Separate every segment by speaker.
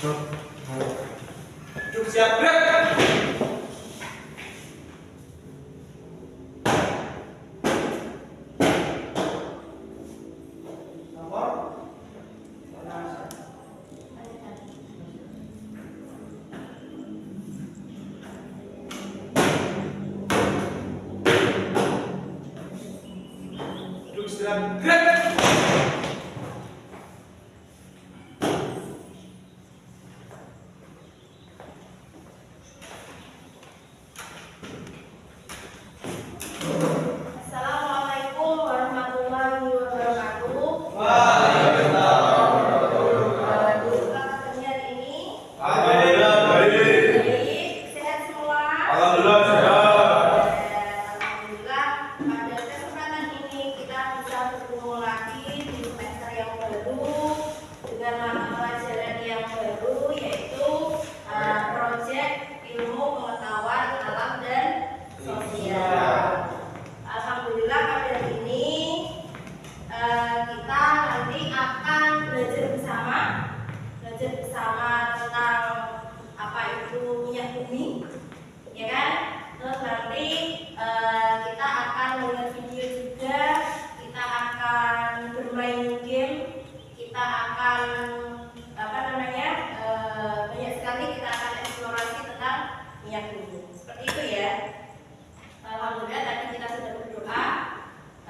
Speaker 1: Cuk siap gerak. Cuk siap gerak.
Speaker 2: Assalamualaikum warahmatullahi wabarakatuh.
Speaker 1: Waalaikumsalam warahmatullahi
Speaker 2: wabarakatuh. Selamat pagi hari ini.
Speaker 1: Alhamdulillah baik.
Speaker 2: Baik, sehat semua.
Speaker 1: Alhamdulillah sehat.
Speaker 2: Alhamdulillah pada kesempatan ini kita bisa bertemu lagi di semester yang baru dengan mata pelajaran yang baru yaitu proyek ilmu pengetahuan alam dan sosial. Alhamdulillah pada hari ini kita nanti akan belajar bersama tentang apa itu minyak bumi, ya kan? Terus nanti kita akan melihat video juga, kita akan bermain game, kita akan banyak sekali kita akan eksplorasi tentang minyak bumi. Seperti itu ya. Alhamdulillah tadi kita sudah berdoa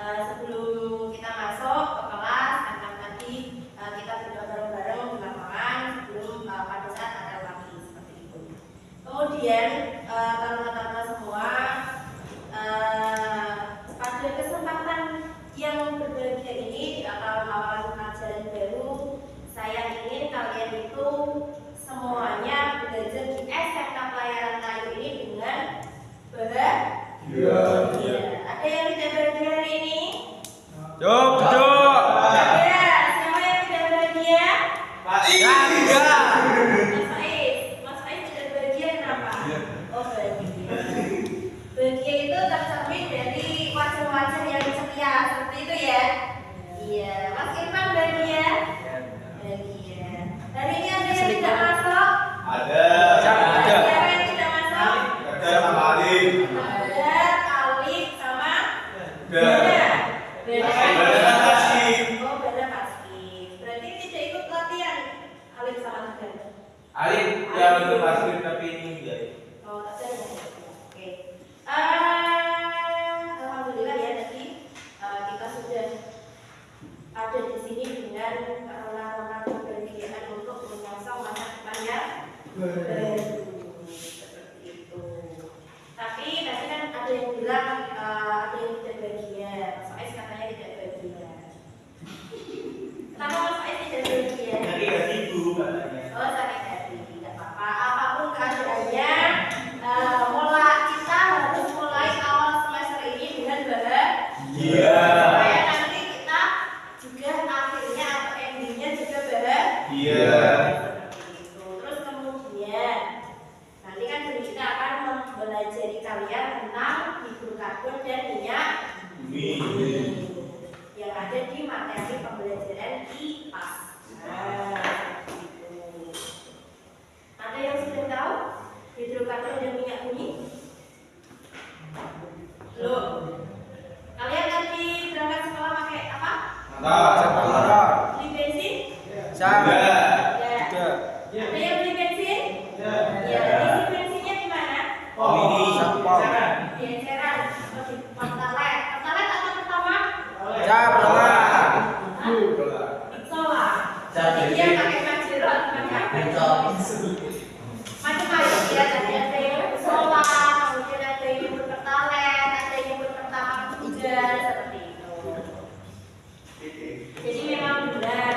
Speaker 2: sebelum kita masuk ke kelas karena tadi kita berdoa bareng-bareng di lapangan sebelum pada saat ada lagi seperti itu. Kemudian teman-teman semua pada kesempatan yang berbahagia ini atau awalan pelajaran baru saya ingin kalian itu semuanya belajar di SMK Pelayaran Kayu ini dengan bahagia.
Speaker 1: Iya.
Speaker 2: Ada yang tidak bahagia hari ini?
Speaker 1: Cuk.
Speaker 2: Ada. Siapa yang tidak bahagia?
Speaker 1: Pak Iga.
Speaker 2: Mas Faiz tidak bahagia kenapa? Oh bahagia. Bahagia itu tercermin dari wajah-wajah yang ceria seperti itu ya. Iya. Mas Irfan bahagia? Bahagia. Hari ini ada yang tidak masuk?
Speaker 1: Ada.
Speaker 2: Siapa yang tidak masuk?
Speaker 1: Ada sama Alif.
Speaker 2: Ada Alif sama
Speaker 1: Ada. Beda Tasik.
Speaker 2: Oh, beda pasti. Berarti tidak ikut latihan Alif sama Tegan.
Speaker 1: Alif ya betul Tasik tapi ini enggak.
Speaker 2: Oh, Tegan ya. Oke. Alhamdulillah ya tadi kita sudah ada di sini dengan rona-rona kebahagiaan untuk menyongsong masa depan yang baru. Seperti itu. Tapi tadi kan ada yang bilang ada yang tidak bahagia. Mas Faiz katanya tidak bahagia. Kenapa Mas Faiz tidak bahagia?
Speaker 1: Tadi enggak sibuk katanya.
Speaker 2: Oh, sakit hati. Tidak apa-apa. Apapun keadaannya, kita harus mulai awal semester ini dengan bahagia.
Speaker 1: Iya.
Speaker 2: Supaya nanti kita juga akhirnya atau endingnya juga bahagia.
Speaker 1: Iya.
Speaker 2: Seperti itu. Terus kemudian nanti kan guru kita akan mempelajari kalian tentang hidrokarbon dan minyak
Speaker 1: Bumi.
Speaker 2: yang ada di materi pembelajaran IPA. Gitu. Ada yang sudah tahu hidrokarbon dan minyak bumi? Belum. Kalian tadi berangkat sekolah pakai apa?
Speaker 1: Mantap.
Speaker 2: Beli bensin?
Speaker 1: Sama.
Speaker 2: Ya. Ada yang beli bensin? Ya. Isi bensinnya di mana?
Speaker 1: Ini sampah.
Speaker 2: Di eceran atau di pertalite? Pertalite atau pertama? Solar. Jadi dia pakai Pajero atau pakai apa? Macam-macam ya. Tadi ada yang solar, kemudian ada yang berpertalite, ada yang berpertamax juga seperti itu. Jadi memang benar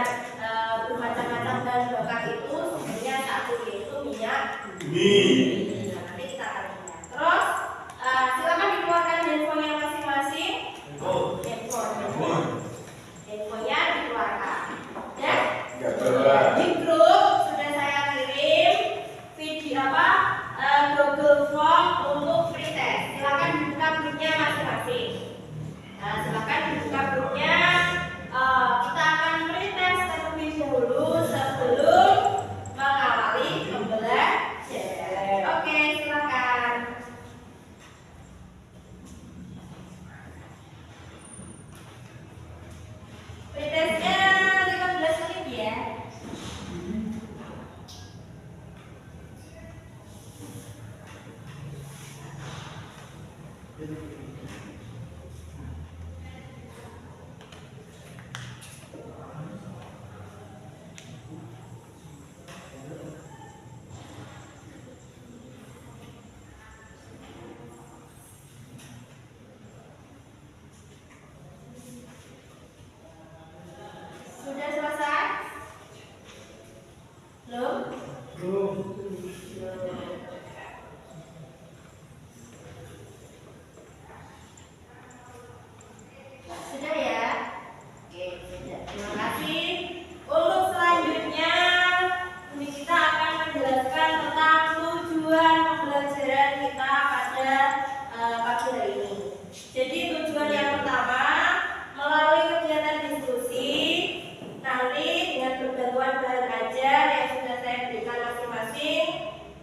Speaker 2: bermacam-macam bahan bakar itu sebenarnya satu yaitu minyak
Speaker 1: Bumi.
Speaker 2: bumi. Nah, nanti kita akan lihat. Terus silakan dikeluarkan handphonenya masing-masing. Handphonenya dikeluarkan. Ya. Di grup sudah saya kirim video Google Form untuk pretest. Silakan dibuka grupnya masing-masing. Nah, silakan dibuka grupnya. Kita akan pretest terlebih dahulu sebelum mengawali pembaruan bahan ajar yang sudah saya berikan masing-masing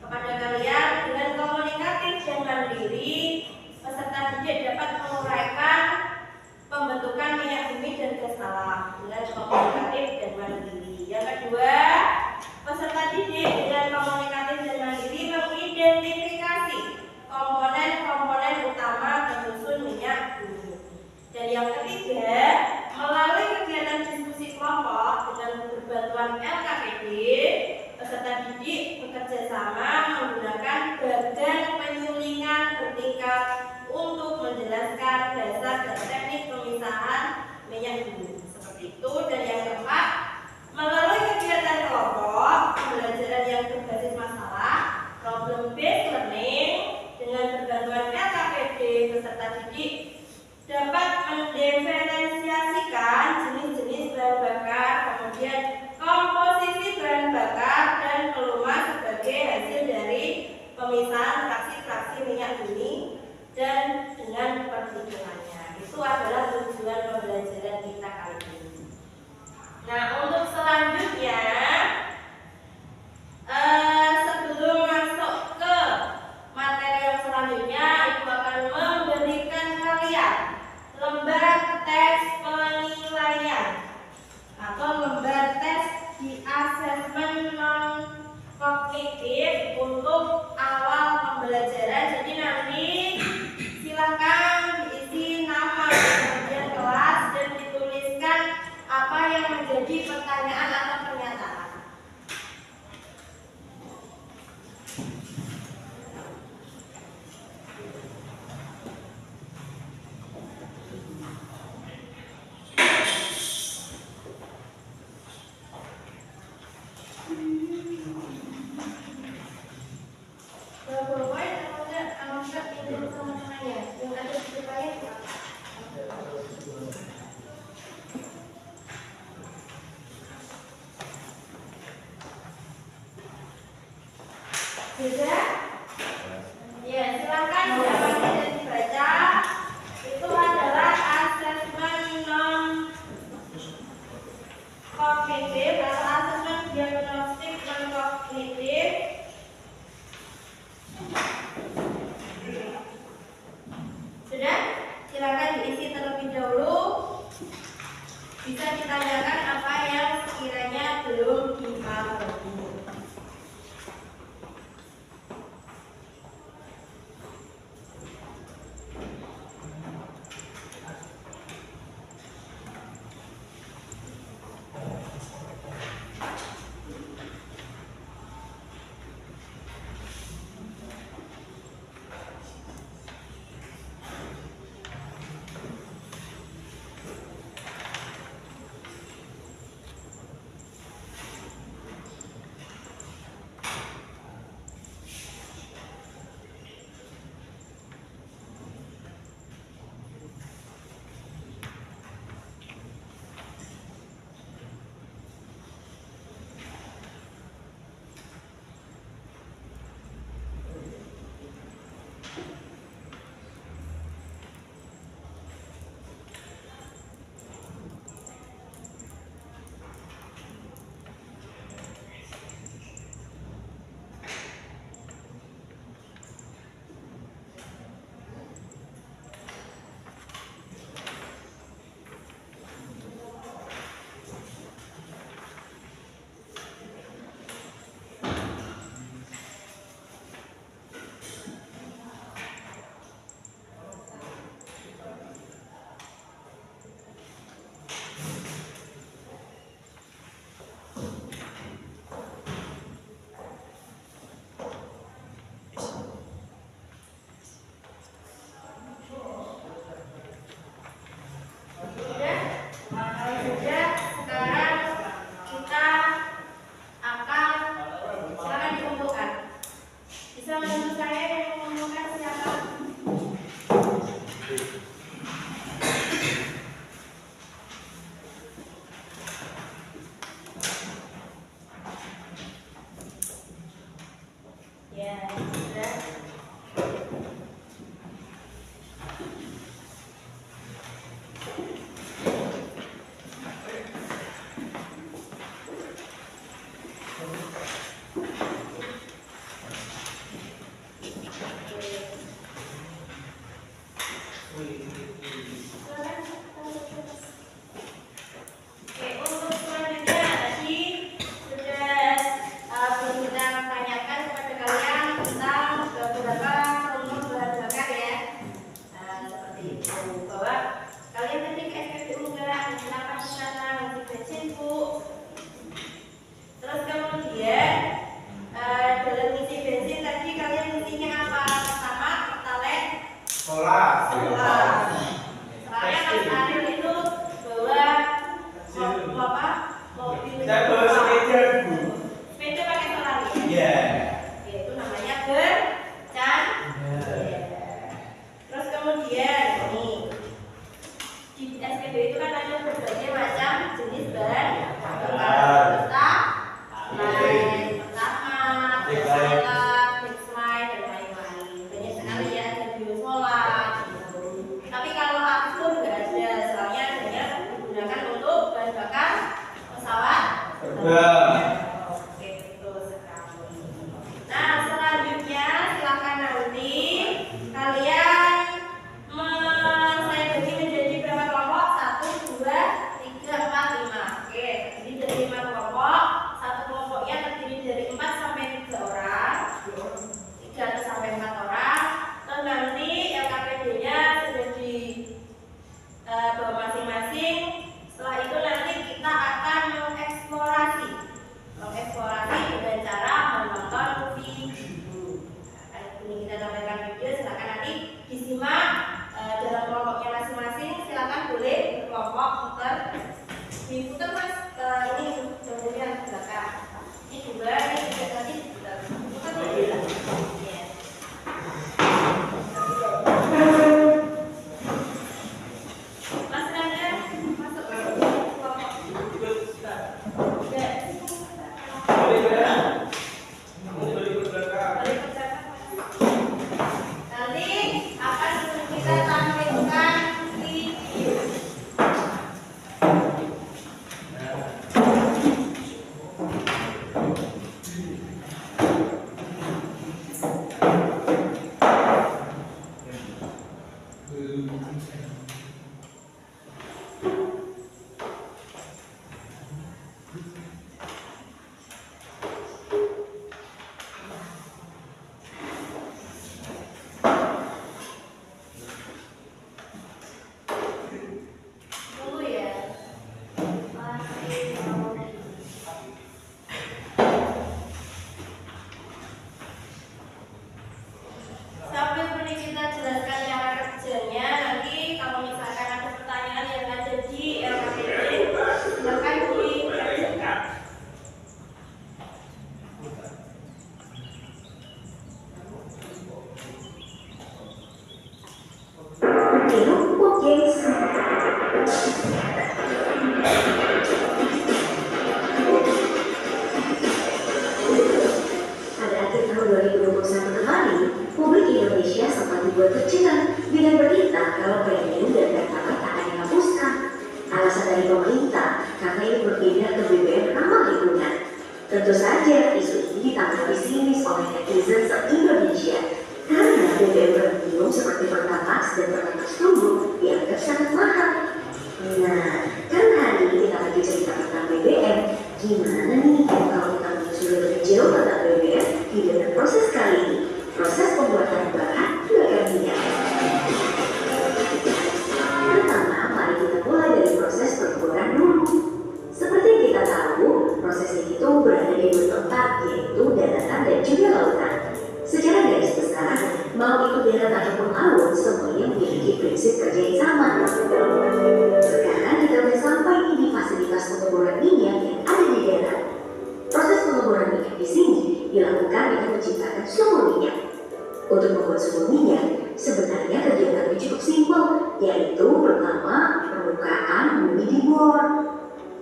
Speaker 2: kepada kalian. Dengan komunikatif dan mandiri, peserta didik dapat menguraikan pembentukan minyak bumi dan gas alam dengan komunikatif dan mandiri. Yang kedua, peserta didik dengan komunikatif dan mandiri mengidentifikasi komponen-komponen utama penyusun minyak bumi. Dan yang ketiga, melalui kegiatan diskusi kelompok dengan berbantuan LKPD, peserta didik bekerja sama menggunakan bagan penyulingan bertingkat untuk menjelaskan dasar dan teknik pemisahan minyak bumi. Seperti itu. Dan yang keempat, melalui kegiatan kelompok, pembelajaran yang berbasis masalah, problem based learning, dengan berbantuan LKPD, peserta didik dapat mendiferensiasikan jenis-jenis bahan bakar, kemudian komposisi bahan bakar dan pelumas sebagai hasil dari pemisahan fraksi-fraksi minyak bumi dan dengan perhitungannya. Itu adalah tujuan pembelajaran kita kali ini. Nah, untuk selanjutnya, sebelum masuk ke materi yang selanjutnya, Ibu akan memberikan kalian lembar tes penilaian atau lembar tes di asesmen non kognitif untuk awal pembelajaran. Jadi nanti silakan diisi nama kemudian kelas dan dituliskan apa yang menjadi pertanyaan atau pernyataan. Sudah? Ya, silakan dapat dibaca. Itu adalah asesmen non kognitif atau asesmen diagnostik non kognitif. Sudah? Silakan diisi terlebih dahulu. Bisa ditanyakan apa yang sekiranya belum dipahami.
Speaker 1: Ya.
Speaker 2: Oke, betul sekali. Nah, selanjutnya silakan nanti kalian saya bagi menjadi berapa kelompok? 1, 2, 3, 4, 5. Oke, jadi dari 5 kelompok, satu kelompoknya terdiri dari 4 sampai 3 orang, 3 atau sampai 4 orang. Terus nanti LKPD-nya sudah di bawa masing-masing. Setelah itu nanti kita akan mengeksplorasi dengan cara menonton video. Ini kita sampaikan video, silakan nanti disimak dalam kelompoknya masing-masing. Silakan boleh berkelompok diputar mas, ini sebenarnya belakang. Ini 2, ini 3 nanti putar boleh lah. Mas Randa masuk ke kelompok. Nanti akan kita tampilkan video. Tunggu ya. Masih mau. Sambil ini kita jelaskan cara kerjanya. Nanti kalau misalkan ada pertanyaan yang ada di LKPD, silakan dikerjakan.
Speaker 3: Pada akhir tahun 2021 kemarin, publik Indonesia sempat dibuat tercengang dengan berita kalau premium dan pertamax akan dihapuskan. Alasan dari pemerintah karena ini berpindah ke BBM ramah lingkungan. Tentu saja isu ini ditanggapi sinis oleh netizen se-Indonesia karena BBM premium seperti pertamax dan pertamax turbo dianggap sangat mahal. Nah, karena hari ini kita lagi cerita tentang BBM, gimana nih kalau kita menyusuri lebih jauh tentang BBM di dalam proses kali ini, proses pembuatan bahan bakar minyak. Pertama, mari kita mulai dari proses pengukuran dulu. Seperti yang kita tahu, proses ini itu berada di dua tempat, yaitu daratan dan juga lautan. Secara garis besar, mau itu darat ataupun laut, semuanya memiliki prinsip kerja yang sama. Sekarang kita sudah sampai di fasilitas pengukuran minyak yang ada di darat. Proses pengukuran minyak di sini dilakukan dengan menciptakan sumur minyak. Untuk membuat sumur minyak, sebenarnya kegiatannya cukup simpel, yaitu pertama permukaan bumi dibor.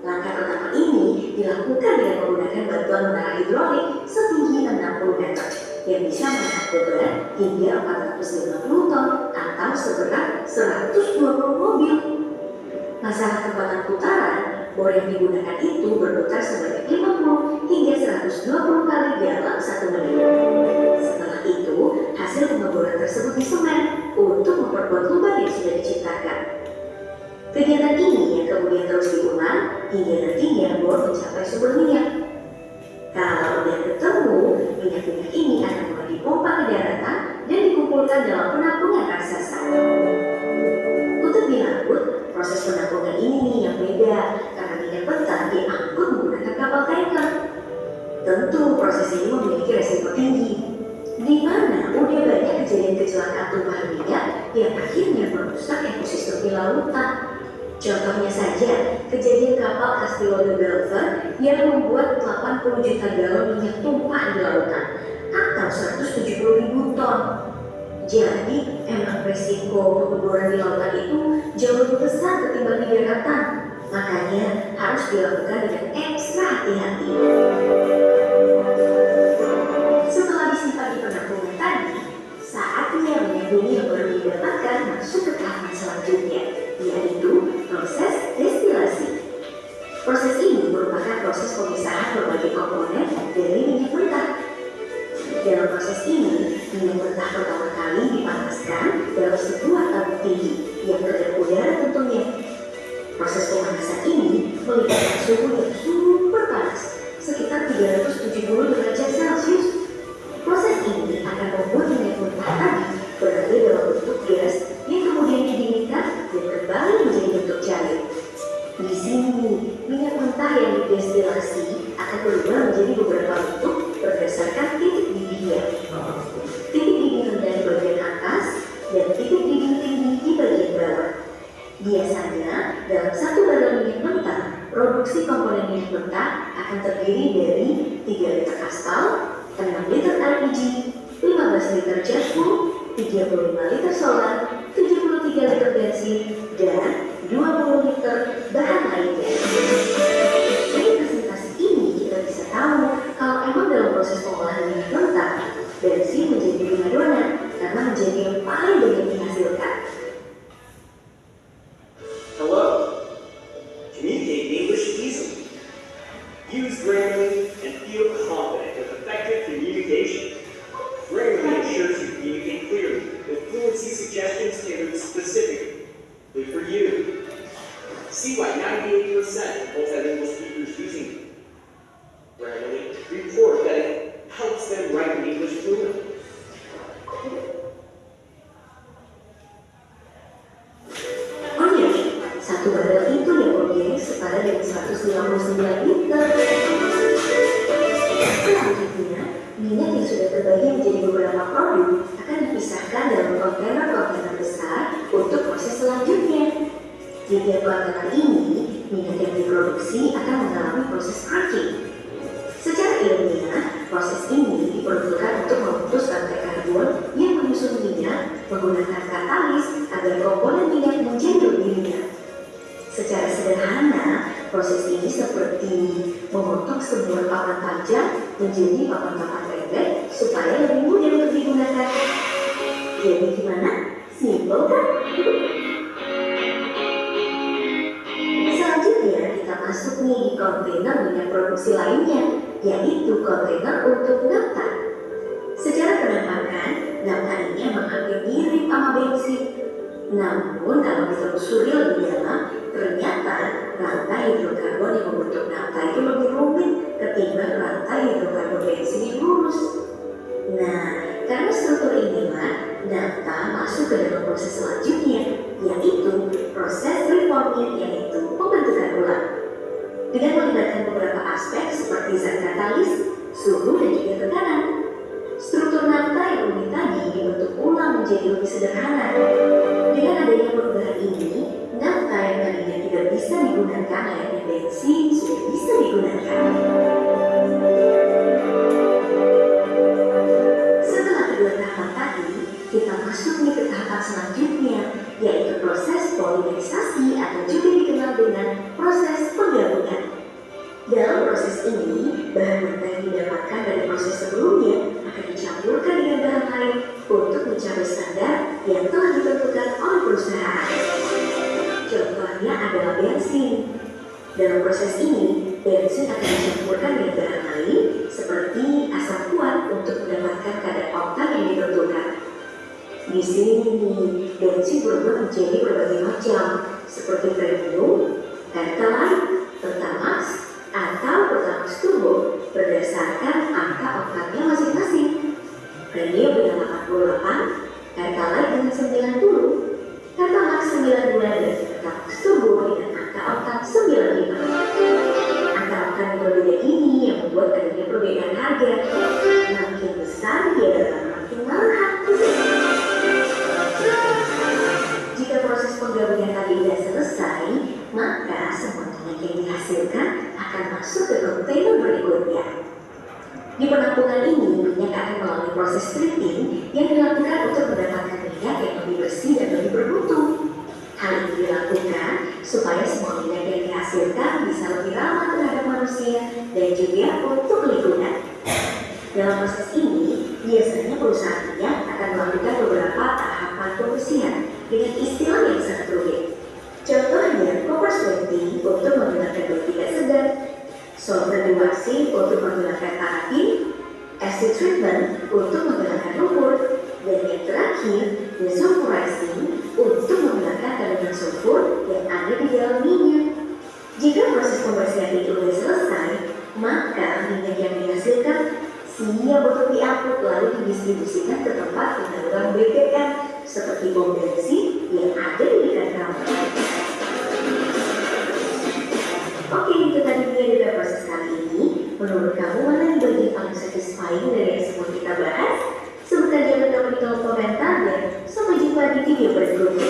Speaker 3: Langkah pertama ini dilakukan dengan menggunakan bantuan menara hidrolik setinggi 60 meter yang bisa mengangkut berat hingga 450 ton atau seberat 120 mobil. Masalah kecepatan putaran, bor yang digunakan itu berputar sebanyak 50 hingga 120 kali dalam 1 menit. Setelah itu, hasil pengeboran tersebut disemen untuk memperkuat lubang yang sudah diciptakan. Kegiatan ini yang kemudian terus diulang hingga nantinya bor mencapai sumber minyak. Kalau udah ketemu, minyak-minyak ini akan mulai dipompa ke daratan dan dikumpulkan dalam penampungan raksasa. Untuk di laut, proses penampungan ini nih yang beda karena minyak mentah diangkut menggunakan kapal tanker. Tentu proses ini memiliki resiko tinggi, di mana udah banyak kejadian kecelakaan tumpahan minyak yang akhirnya merusak ekosistem di lautan. Contohnya saja, kejadian kapal Castillo de Belver yang membuat 80 juta galon minyak tumpah di lautan atau 170.000 ton. Jadi, emang resiko pengeboran di lautan itu jauh lebih besar ketimbang di daratan. Makanya harus dilakukan dengan ekstra hati-hati. Setelah disimpan di penampungan tadi, saatnya minyak bumi yang baru didapatkan masuk ke tahapan selanjutnya, yaitu proses destilasi. Proses ini merupakan proses pemisahan Minyak mentah pertama kali dipanaskan dalam sebuah tabung tinggi yang kedap udara tentunya. Proses pemanasan ini melibatkan suhu yang super panas, sekitar 370 derajat Celcius. Proses ini akan membuat minyak mentah tadi berada dalam bentuk gas yang kemudian didinginkan dan kembali menjadi bentuk cair. Di sini, minyak mentah yang didestilasi akan berubah menjadi beberapa bentuk berdasarkan titik didihnya. Titik didih rendah di bagian atas dan titik didih tinggi di bagian bawah. Biasanya, dalam satu barel minyak mentah, produksi komponen minyak mentah akan terdiri dari 3 liter aspal, 6 liter LPG, 15 liter jet fuel, 35 liter solar, 73 liter bensin, dan 20 liter bahan lainnya. Dari presentasi ini kita bisa tahu kalau emang dalam proses pengolahan minyak mentah, bensin menjadi primadona karena menjadi yang paling banyak dihasilkan.
Speaker 4: Hello. Communicate in English easily. Use Grammarly and feel confident with effective communication. Grammarly ensures you communicate clearly with fluency suggestions tailored specifically for you. See why 98% of multilingual speakers using Grammarly report that it helps them write English fluently.
Speaker 3: Oh iya, satu barel itu yang organik setara dengan 159 liter. Selanjutnya, minyak yang sudah terbagi menjadi beberapa produk akan dipisahkan dalam kontainer-kontainer besar untuk proses selanjutnya. Di tiap kontainer ini, minyak yang diproduksi akan mengalami proses cracking. Secara ilmiah, proses ini diperuntukkan untuk memutus rantai karbon yang menyusun minyak menggunakan katalis agar komponen minyak menjadi lebih ringan. Secara sederhana, proses ini seperti memotong sebuah papan panjang menjadi papan-papan pendek supaya lebih mudah untuk digunakan. Jadi gimana? Simple kan? Selanjutnya kita masuk nih di kontainer minyak produksi lainnya, yaitu kontainer untuk nafta. Secara penampakan, nafta ini emang hampir mirip sama bensin. Namun kalau ditelusuri lebih dalam, ternyata rantai hidrokarbon yang membentuk nafta itu lebih rumit ketimbang rantai hidrokarbon bensin yang lurus. Nah, karena struktur inilah nafta masuk ke dalam proses selanjutnya, yaitu proses reforming, yaitu pembentukan ulang. Dengan melibatkan beberapa aspek seperti zat katalis, suhu, dan juga tekanan. Struktur nafta yang rumit tadi dibentuk ulang menjadi lebih sederhana. Dengan adanya perubahan ini, nafta yang tadinya tidak bisa digunakan layaknya bensin sudah bisa digunakan. Setelah kedua tahapan tadi, kita masuk nih ke tahapan selanjutnya, yaitu proses polimerisasi atau juga dikenal dengan proses penggabungan. Dalam proses ini, bahan mentah yang didapatkan dari proses sebelumnya akan dicampurkan dengan bahan lain untuk mencapai standar yang telah ditentukan oleh perusahaan. Contohnya adalah bensin. Dalam proses ini, bensin akan dicampurkan dengan bahan lain seperti asam kuat untuk mendapatkan kadar oktan yang ditentukan. Di sini, bensin berubah menjadi berbagai macam, seperti premium, pertalite, pertamax, atau pertamax turbo berdasarkan angka oktannya masing-masing. Premium dengan 88, pertalite dengan 90, pertamax 92 dan pertamax turbo dengan angka oktan 95. Angka oktan yang berbeda ini yang membuat adanya perbedaan harga. Makin besar dia adalah makin mahal. Jika proses penggabungan tadi tidak selesai, maka semua minyak yang dihasilkan akan masuk ke kontainer berikutnya. Di penampungan ini, minyak akan melalui proses treating yang dilakukan untuk mendapatkan minyak yang lebih bersih dan lebih bermutu. Hal ini dilakukan supaya semua minyak yang dihasilkan bisa lebih ramah terhadap manusia dan juga untuk lingkungan. Dalam proses ini, biasanya perusahaan minyak akan melakukan beberapa tahapan pembersihan dengan istilah yang sangat rumit. Contohnya, copper sweating untuk menghilangkan bau tidak segar, solvent waxing untuk menghilangkan parafin, acid treatment untuk menghilangkan lumpur, dan yang terakhir, desulfurizing untuk menghilangkan kandungan sulfur yang ada di dalam minyak. Jika proses pembersihan itu sudah selesai, maka minyak yang dihasilkan siap untuk diangkut lalu didistribusikan ke tempat penyaluran BBM seperti pom bensin yang ada di dekat kamu. Oke, itu tadi dia dari proses kali ini. Menurut kamu mana yang bagian paling satisfying dari yang semua kita bahas? Sebutkan jawaban kamu di kolom komentar dan sampai jumpa di video berikutnya.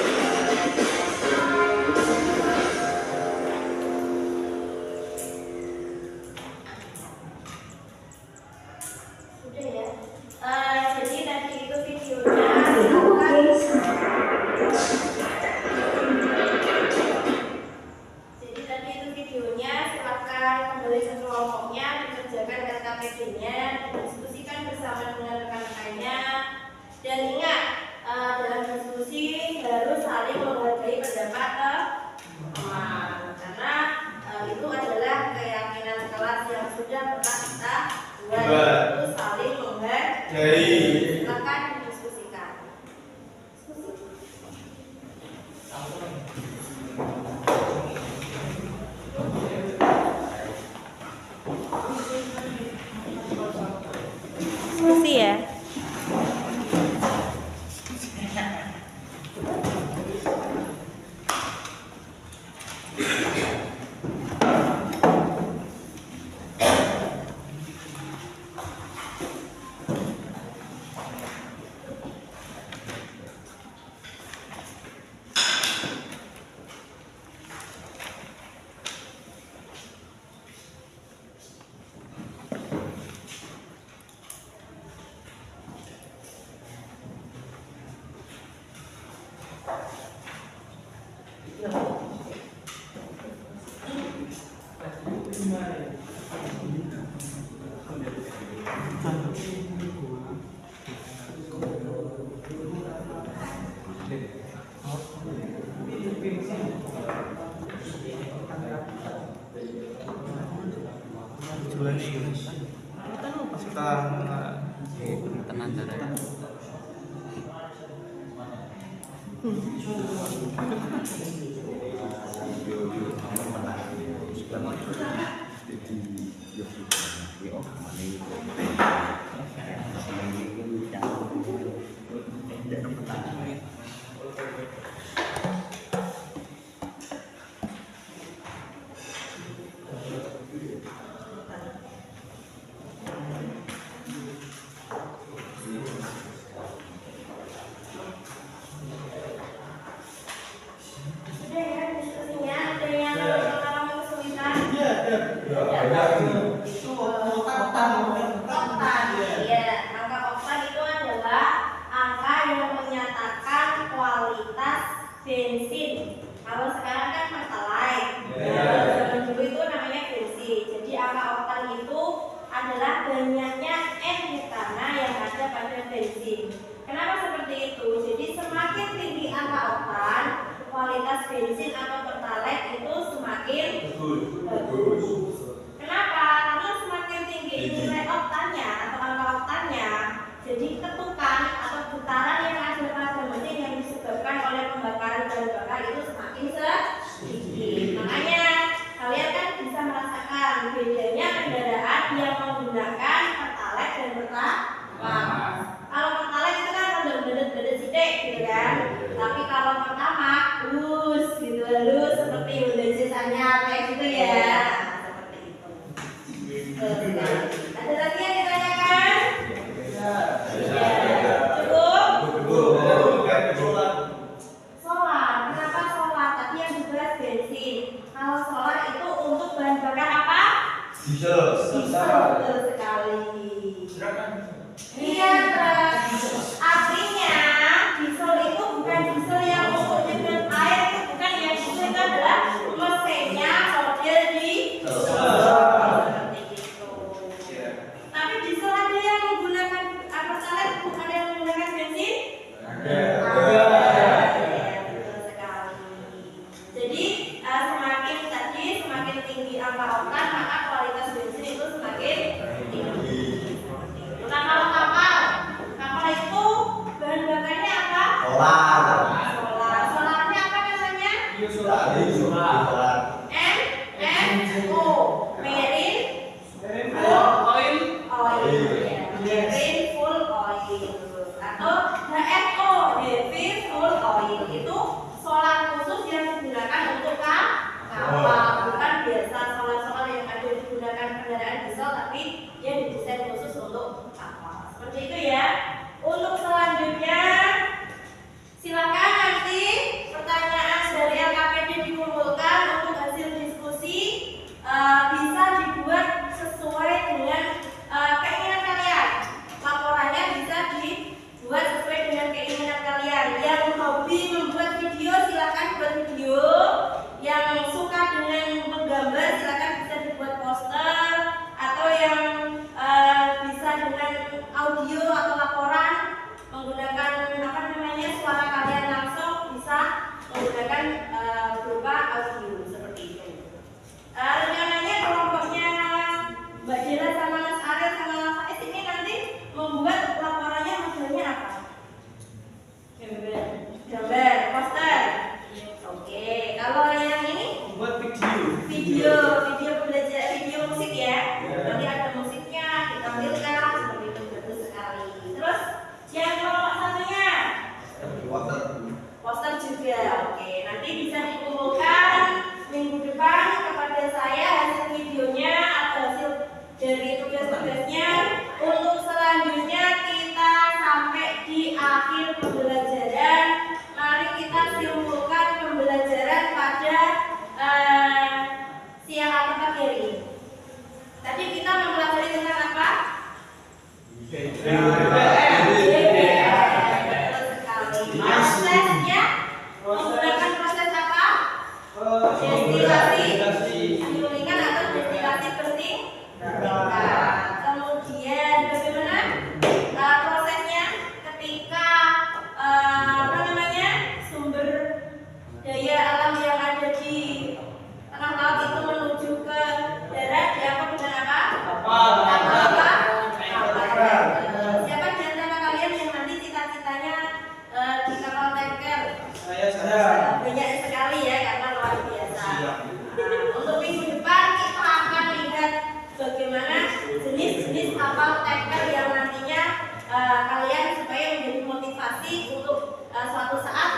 Speaker 2: Udah ya. Jadi tadi itu videonya. Jadi tadi itu videonya, silakan kembali ke kelompoknya, dikerjakan KKP-nya, didiskusikan bersama dengan rekan-rekannya, dan ingat dalam diskusi harus saling menghargai pendapat teman, karena itu adalah keyakinan kelas yang sudah pernah kita buat, yaitu saling menghargai. Silakan didiskusikan. Diskusi ya. Bensin. Kalau sekarang kan pertalite. Zaman dulu itu namanya bensin. Jadi angka oktan itu adalah banyaknya N-butana yang ada pada bensin. Kenapa seperti itu? Jadi semakin tinggi angka oktan, kualitas bensin atau pertalite itu semakin bagus. Kenapa? Karena semakin tinggi nilai oktannya atau angka oktannya, jadi ketukan atau putaran yang ada pada mesin yang disebabkan oleh pembakaran bahan bakar itu semakin sedikit. Makanya kalian kan bisa merasakan bedanya kendaraan yang menggunakan pertalite dan pertamax. Kalau pertalite itu kan bedet-bedet sidik gitu kan. Tapi kalau pertamax halus gitu, halus seperti Honda sisanya kayak gitu ya. Seperti itu. Ada lagi yang ditanyakan? Solar, kenapa solar? Tadi yang dibahas bensin. Kalau solar itu untuk bahan bakar apa? Diesel. Betul sekali. Iya, artinya diesel itu bukan diesel yang untuk dengan air, itu bukan ya. Diesel itu adalah mesinnya model diesel. Seperti itu. Tapi diesel ada yang menggunakan pertalite, bukan yang menggunakan bensin? Ada. Betul sekali. Jadi semakin tinggi angka oktan, maka kualitas bensin itu semakin tinggi. Seperti itu. kendaraan diesel tapi dia didesain khusus untuk kapal. Seperti itu ya. Untuk selanjutnya silakan nanti pertanyaan dari LKPD dikumpulkan untuk hasil diskusi bisa dibuat sesuai dengan keinginan kalian. Laporannya bisa dibuat sesuai dengan keinginan kalian. Yang hobi membuat video silakan buat video. Yang suka dengan menggambar silakan bisa dibuat poster, atau yang bisa dengan audio atau laporan menggunakan suara kalian langsung bisa menggunakan berupa audio seperti itu. Rencananya kelompoknya Mbak Dela sama Mas Ariel sama Mas Faiz ini nanti membuat laporannya modelnya apa? Gambar, poster. Oke, kalau yang ini
Speaker 1: Buat video.
Speaker 2: video belajar, video musik ya. Nanti ada musiknya ditampilkan seperti itu, bagus sekali. Terus yang kelompok satunya poster juga. Oke, nanti bisa dikumpulkan minggu depan kepada saya hasil videonya atau hasil dari tugas-tugasnya. Untuk selanjutnya kita sampai di akhir pembelajaran. Mari kita simpulkan pembelajaran pada siang atau pagi hari ini. Tadi kita mempelajari tentang apa? Prosesnya menggunakan proses apa? Destilasi dingin atau destilasi bersih. Kemudian bagaimana prosesnya ketika sumber daya alam yang ada di tengah laut itu menuju ke darat diangkut dengan apa? Kapal. Siapa di antara kalian yang nanti cita-citanya di kapal tanker?
Speaker 1: Saya.
Speaker 2: Banyak sekali ya, karena luar biasa. Untuk minggu depan kita akan lihat bagaimana jenis-jenis kapal tanker yang nantinya kalian supaya menjadi motivasi untuk suatu saat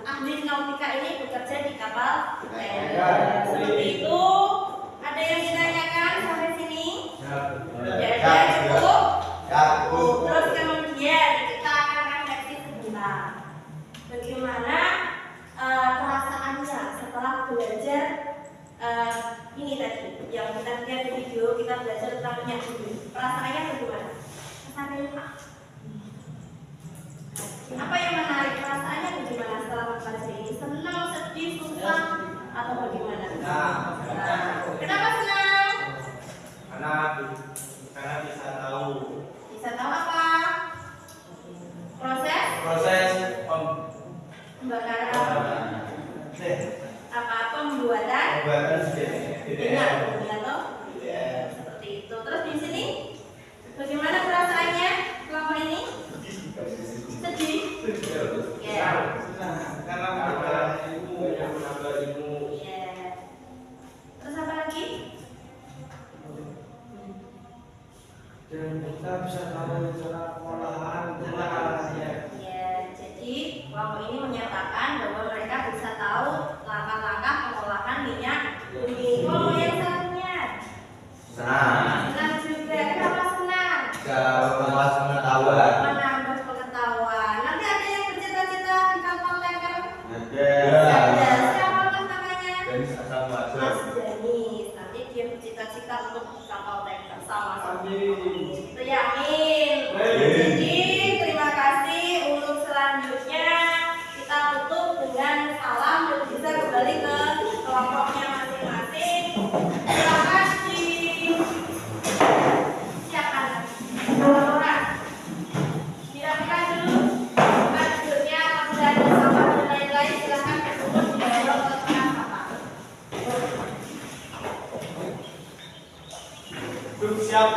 Speaker 2: ahli nautika ini bekerja di kapal tanker. Seperti itu. Ada yang ditanyakan sampai sini? Tidak ada, cukup? Terus kemudian kita akan refleksi sebentar. Bagaimana perasaannya setelah belajar ini tadi yang kita lihat di video, kita belajar tentang minyak bumi. Perasaannya bagaimana? Kesannya apa yang menarik? Perasaannya bagaimana setelah mempelajari ini? Senang, sedih, susah, atau bagaimana? Kenapa senang?
Speaker 1: Karena bisa tahu
Speaker 2: apa? Proses pembakaran apa? Pembuatan minyak bumi atau seperti itu. Terus di sini bagaimana perasaannya kelompok ini? Sedih? Ya.
Speaker 1: Karena menambah ilmu.
Speaker 2: Ya. Terus apa lagi?
Speaker 1: Dan kita bisa tahu cara pengolahan tenaganya.
Speaker 2: Ya, jadi kelompok ini menyatakan bahwa mereka bisa tahu langkah-langkah pengolahan minyak bumi. Kelompok yang satunya senang juga. Kenapa senang? Menambah pengetahuan. Nanti ada yang bercita-cita di kapal tanker? Ada. Siapa namanya? Mas Danis. Nanti dia bercita-cita untuk kapal tanker sama-sama. Itu ya, amin. Jadi terima kasih. Untuk selanjutnya kita tutup dengan salam dan bisa kembali ke kelompoknya masing-masing. Silakan disiapkan laporan. Dirapikan dulu tempat duduknya, apabila ada sampah dan lain-lain silakan berkumpul di dalam kotak sampah.
Speaker 1: Siap.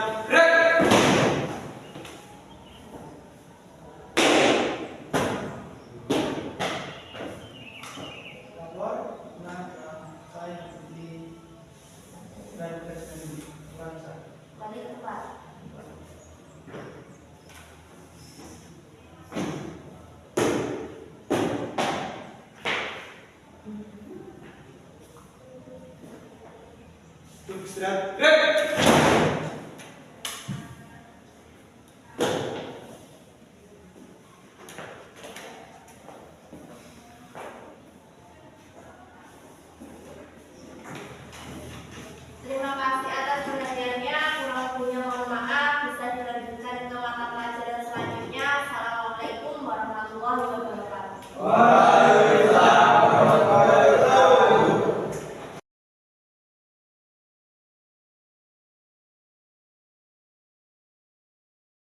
Speaker 2: Balik ke tempat.
Speaker 1: Istirahat.
Speaker 2: warahmatullahi wabarakatuh.